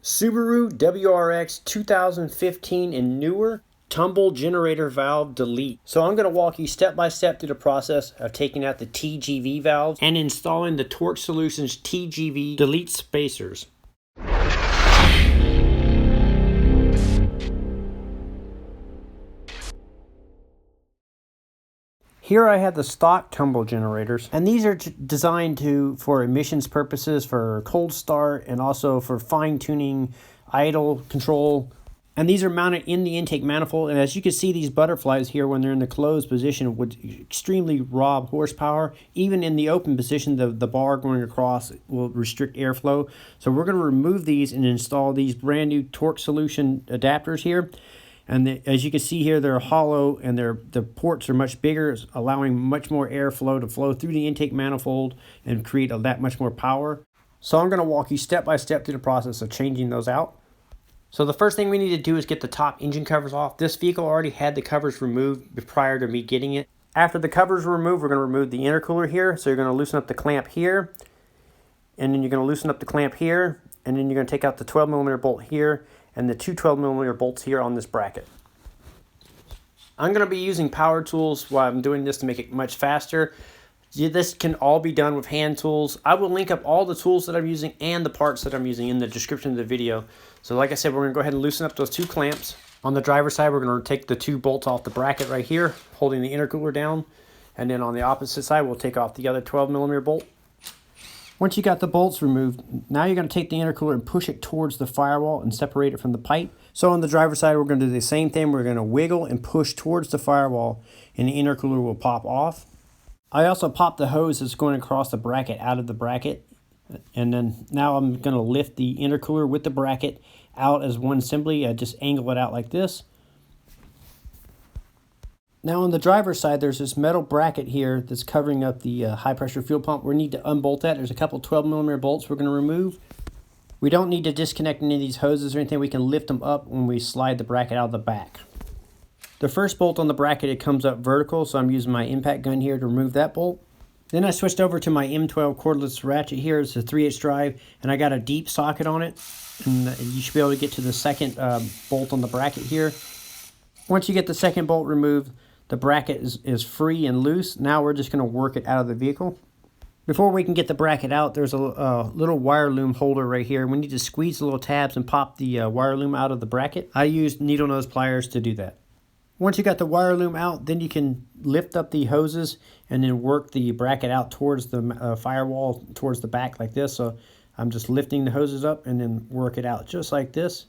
Subaru WRX 2015 and newer tumble generator valve delete. So I'm going to walk you step by step through the process of taking out the TGV valves and installing the Torque Solutions TGV delete spacers. Here I have the stock tumble generators, and these are designed for emissions purposes, for cold start, and also for fine-tuning idle control. And these are mounted in the intake manifold, and as you can see, these butterflies here, when they're in the closed position, would extremely rob horsepower. Even in the open position, the bar going across will restrict airflow. So we're going to remove these and install these brand new Torque Solution adapters here. And as you can see here, they're hollow, and the ports are much bigger, allowing much more airflow to flow through the intake manifold and create that much more power. So I'm going to walk you step by step through the process of changing those out. So the first thing we need to do is get the top engine covers off. This vehicle already had the covers removed prior to me getting it. After the covers are removed, we're going to remove the intercooler here. So you're going to loosen up the clamp here, and then you're going to loosen up the clamp here, and then you're going to take out the 12mm bolt here and the two 12mm bolts here on this bracket. I'm going to be using power tools while I'm doing this to make it much faster. This can all be done with hand tools. I will link up all the tools that I'm using and the parts that I'm using in the description of the video. So like I said, we're going to go ahead and loosen up those two clamps. On the driver's side, we're going to take the two bolts off the bracket right here, holding the intercooler down. And then on the opposite side, we'll take off the other 12mm bolt. Once you got the bolts removed, now you're going to take the intercooler and push it towards the firewall and separate it from the pipe. So on the driver's side, we're going to do the same thing. We're going to wiggle and push towards the firewall, and the intercooler will pop off. I also popped the hose that's going across the bracket out of the bracket. And then now I'm going to lift the intercooler with the bracket out as one assembly. I just angle it out like this. Now on the driver's side, there's this metal bracket here that's covering up the high pressure fuel pump. We need to unbolt that. There's a couple 12mm bolts we're going to remove. We don't need to disconnect any of these hoses or anything. We can lift them up when we slide the bracket out of the back. The first bolt on the bracket, it comes up vertical, so I'm using my impact gun here to remove that bolt. Then I switched over to my M12 cordless ratchet here. It's a 3/8 drive, and I got a deep socket on it. And you should be able to get to the second bolt on the bracket here. Once you get the second bolt removed, the bracket is free and loose. Now we're just going to work it out of the vehicle. Before we can get the bracket out, there's a little wire loom holder right here. We need to squeeze the little tabs and pop the wire loom out of the bracket. I used needle nose pliers to do that. Once you got the wire loom out, then you can lift up the hoses and then work the bracket out towards the firewall, towards the back like this. So I'm just lifting the hoses up and then work it out just like this.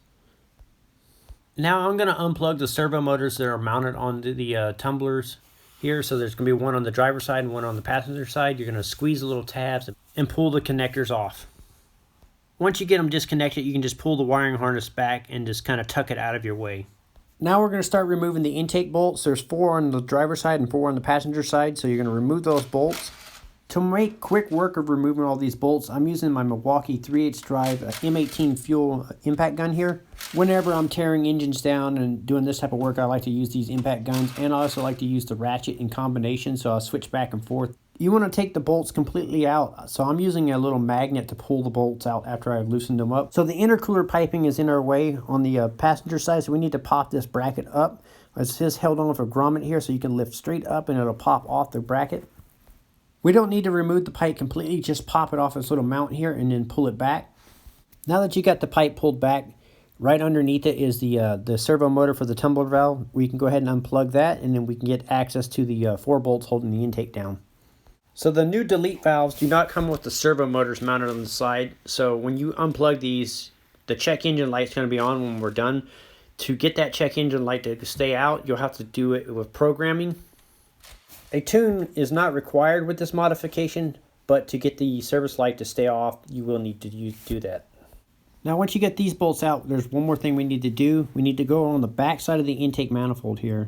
Now I'm going to unplug the servo motors that are mounted onto the tumblers here. So there's going to be one on the driver's side and one on the passenger side. You're going to squeeze the little tabs and pull the connectors off. Once you get them disconnected, you can just pull the wiring harness back and just kind of tuck it out of your way. Now we're going to start removing the intake bolts. There's 4 on the driver's side and 4 on the passenger side. So you're going to remove those bolts. To make quick work of removing all these bolts, I'm using my Milwaukee 3/8 drive M18 fuel impact gun here. Whenever I'm tearing engines down and doing this type of work, I like to use these impact guns, and I also like to use the ratchet in combination, so I'll switch back and forth. You want to take the bolts completely out, so I'm using a little magnet to pull the bolts out after I've loosened them up. So the intercooler piping is in our way on the passenger side, so we need to pop this bracket up. It's just held on with a grommet here, so you can lift straight up and it'll pop off the bracket. We don't need to remove the pipe completely, just pop it off this little mount here and then pull it back. Now that you got the pipe pulled back, right underneath it is the servo motor for the tumbler valve. We can go ahead and unplug that, and then we can get access to the 4 bolts holding the intake down. So the new delete valves do not come with the servo motors mounted on the side. So when you unplug these, the check engine light is going to be on when we're done. To get that check engine light to stay out, you'll have to do it with programming. A tune is not required with this modification, but to get the service light to stay off, you will need to do that. Now once you get these bolts out, there's one more thing we need to do. We need to go on the back side of the intake manifold here,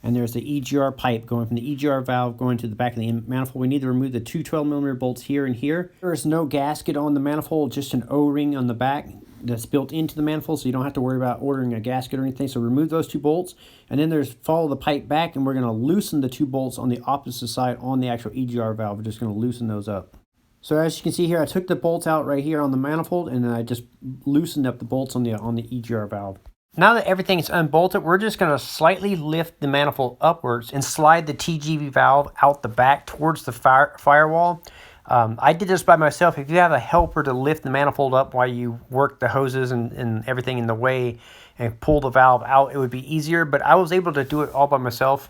and there's the EGR pipe going from the EGR valve going to the back of the manifold. We need to remove the two 12mm bolts here and here. There is no gasket on the manifold, just an O-ring on the back that's built into the manifold, so you don't have to worry about ordering a gasket or anything. So remove those 2 bolts, and then there's follow the pipe back, and we're going to loosen the 2 bolts on the opposite side on the actual EGR valve. We're just going to loosen those up. So as you can see here, I took the bolts out right here on the manifold, and then I just loosened up the bolts on the EGR valve. Now that everything is unbolted, we're just going to slightly lift the manifold upwards and slide the TGV valve out the back towards the firewall. I did this by myself. If you have a helper to lift the manifold up while you work the hoses and everything in the way and pull the valve out, it would be easier, but I was able to do it all by myself.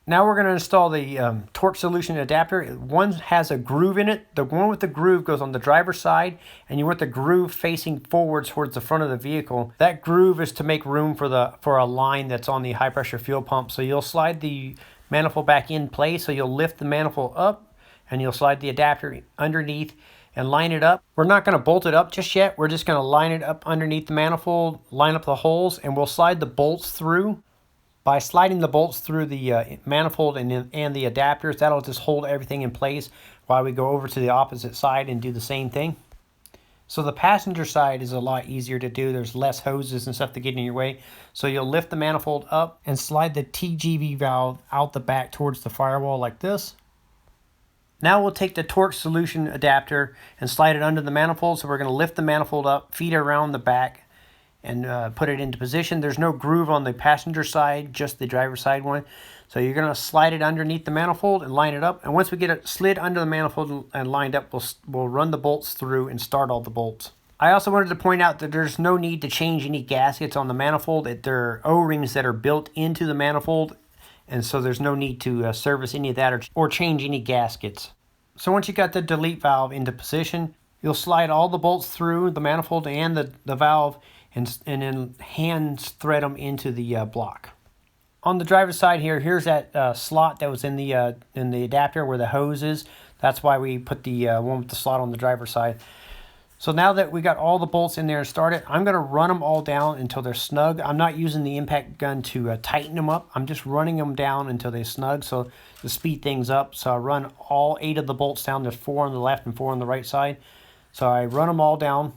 Now we're going to install the torque solution adapter. One has a groove in it. The one with the groove goes on the driver's side, and you want the groove facing forward towards the front of the vehicle. That groove is to make room for a line that's on the high pressure fuel pump. So you'll slide the manifold back in place. So you'll lift the manifold up, and you'll slide the adapter underneath and line it up. We're not going to bolt it up just yet. We're just going to line it up underneath the manifold, line up the holes, and we'll slide the bolts through. By sliding the bolts through the manifold and the adapters, that'll just hold everything in place while we go over to the opposite side and do the same thing. So the passenger side is a lot easier to do. There's less hoses and stuff to get in your way. So you'll lift the manifold up and slide the TGV valve out the back towards the firewall like this. Now we'll take the torque solution adapter and slide it under the manifold. So we're going to lift the manifold up, feed it around the back, and put it into position. There's no groove on the passenger side, just the driver's side one. So you're going to slide it underneath the manifold and line it up. And once we get it slid under the manifold and lined up, we'll run the bolts through and start all the bolts. I also wanted to point out that there's no need to change any gaskets on the manifold. There are O-rings that are built into the manifold, and so there's no need to service any of that or change any gaskets. So once you got the delete valve into position, you'll slide all the bolts through the manifold and the valve, and then hand thread them into the block. On the driver's side here, here's that slot that was in the adapter where the hose is. That's why we put the one with the slot on the driver's side. So now that we got all the bolts in there and started, I'm going to run them all down until they're snug. I'm not using the impact gun to tighten them up. I'm just running them down until they're snug, so to speed things up. So I run all 8 of the bolts down. There's 4 on the left and 4 on the right side. So I run them all down.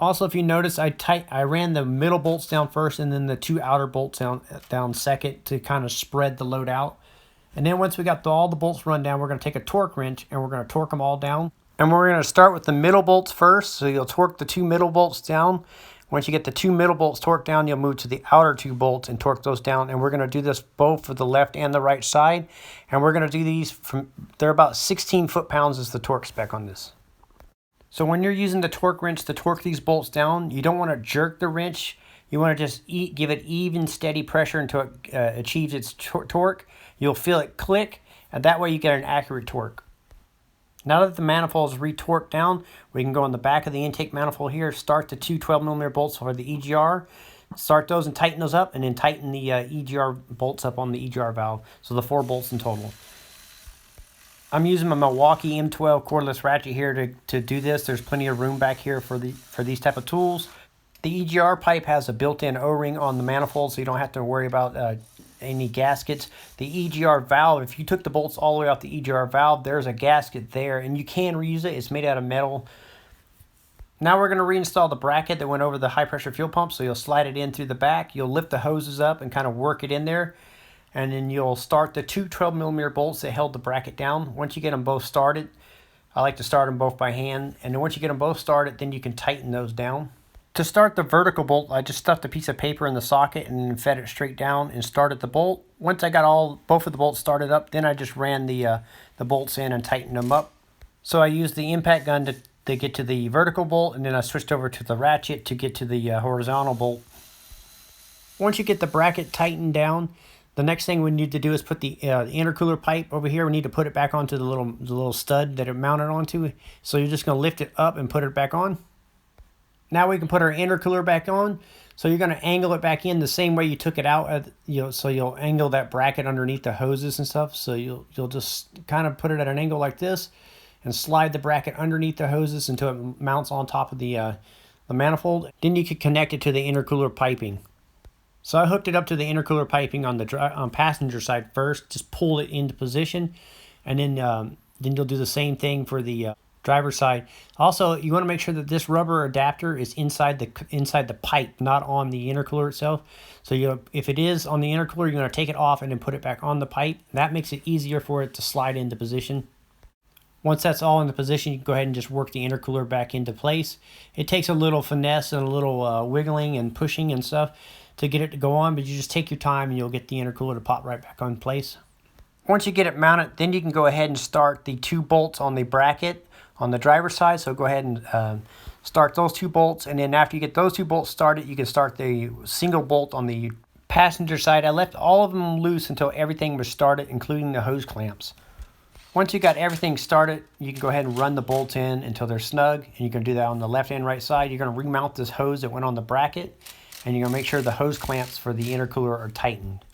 Also, if you notice, I ran the middle bolts down first and then the 2 outer bolts down second to kind of spread the load out. And then once we got all the bolts run down, we're going to take a torque wrench and we're going to torque them all down. And we're going to start with the middle bolts first. So you'll torque the 2 middle bolts down. Once you get the 2 middle bolts torqued down, you'll move to the outer 2 bolts and torque those down. And we're going to do this both for the left and the right side. And we're going to do these they're about 16 foot-pounds is the torque spec on this. So when you're using the torque wrench to torque these bolts down, you don't want to jerk the wrench. You want to just give it even, steady pressure until it achieves its torque. You'll feel it click, and that way you get an accurate torque. Now that the manifold is re-torqued down, we can go on the back of the intake manifold here, start the 2 12mm bolts for the EGR, start those and tighten those up, and then tighten the EGR bolts up on the EGR valve. So the 4 bolts in total. I'm using my Milwaukee M12 cordless ratchet here to do this. There's plenty of room back here for these type of tools. The EGR pipe has a built-in O-ring on the manifold, so you don't have to worry about any gaskets. The EGR valve, if you took the bolts all the way off the EGR valve, there's a gasket there, and you can reuse it. It's made out of metal. Now we're going to reinstall the bracket that went over the high-pressure fuel pump, so you'll slide it in through the back. You'll lift the hoses up and kind of work it in there. And then you'll start the 2 12mm bolts that held the bracket down. Once you get them both started, I like to start them both by hand. And then once you get them both started, then you can tighten those down. To start the vertical bolt, I just stuffed a piece of paper in the socket and then fed it straight down and started the bolt. Once I got both of the bolts started up, then I just ran the bolts in and tightened them up. So I used the impact gun to get to the vertical bolt, and then I switched over to the ratchet to get to the horizontal bolt. Once you get the bracket tightened down, the next thing we need to do is put the intercooler pipe over here. We need to put it back onto the little stud that it mounted onto. So you're just going to lift it up and put it back on. Now we can put our intercooler back on. So you're going to angle it back in the same way you took it out. So you'll angle that bracket underneath the hoses and stuff. So you'll just kind of put it at an angle like this and slide the bracket underneath the hoses until it mounts on top of the manifold. Then you can connect it to the intercooler piping. So I hooked it up to the intercooler piping on the passenger side first, just pull it into position, and then you'll do the same thing for the driver's side. Also, you want to make sure that this rubber adapter is inside the pipe, not on the intercooler itself. So if it is on the intercooler, you're going to take it off and then put it back on the pipe. That makes it easier for it to slide into position. Once that's all in the position, you can go ahead and just work the intercooler back into place. It takes a little finesse and a little wiggling and pushing and stuff to get it to go on, but you just take your time and you'll get the intercooler to pop right back on place. Once you get it mounted, then you can go ahead and start the 2 bolts on the bracket on the driver's side. So go ahead and start those 2 bolts, and then after you get those 2 bolts started, you can start the single bolt on the passenger side. I left all of them loose until everything was started, including the hose clamps. Once you got everything started, you can go ahead and run the bolts in until they're snug, and you can do that on the left and right side. You're going to remount this hose that went on the bracket, and you're going to make sure the hose clamps for the intercooler are tightened.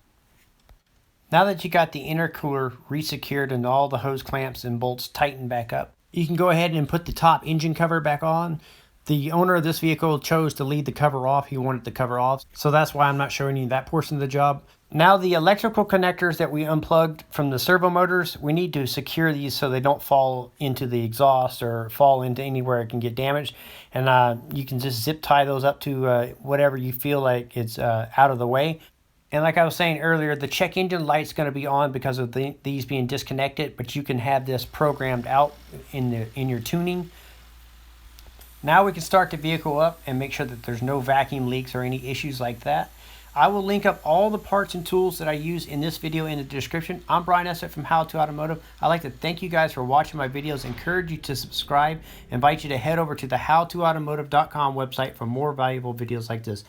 Now that you got the intercooler resecured and all the hose clamps and bolts tightened back up, you can go ahead and put the top engine cover back on. The owner of this vehicle chose to leave the cover off. He wanted the cover off, so that's why I'm not showing you that portion of the job. Now the electrical connectors that we unplugged from the servo motors, we need to secure these so they don't fall into the exhaust or fall into anywhere it can get damaged. And you can just zip tie those up to whatever you feel like it's out of the way. And like I was saying earlier, the check engine light's going to be on because of these being disconnected, but you can have this programmed out in your tuning. Now we can start the vehicle up and make sure that there's no vacuum leaks or any issues like that. I will link up all the parts and tools that I use in this video in the description. I'm Brian Essett from How to Automotive. I'd like to thank you guys for watching my videos, encourage you to subscribe, invite you to head over to the howtoautomotive.com website for more valuable videos like this.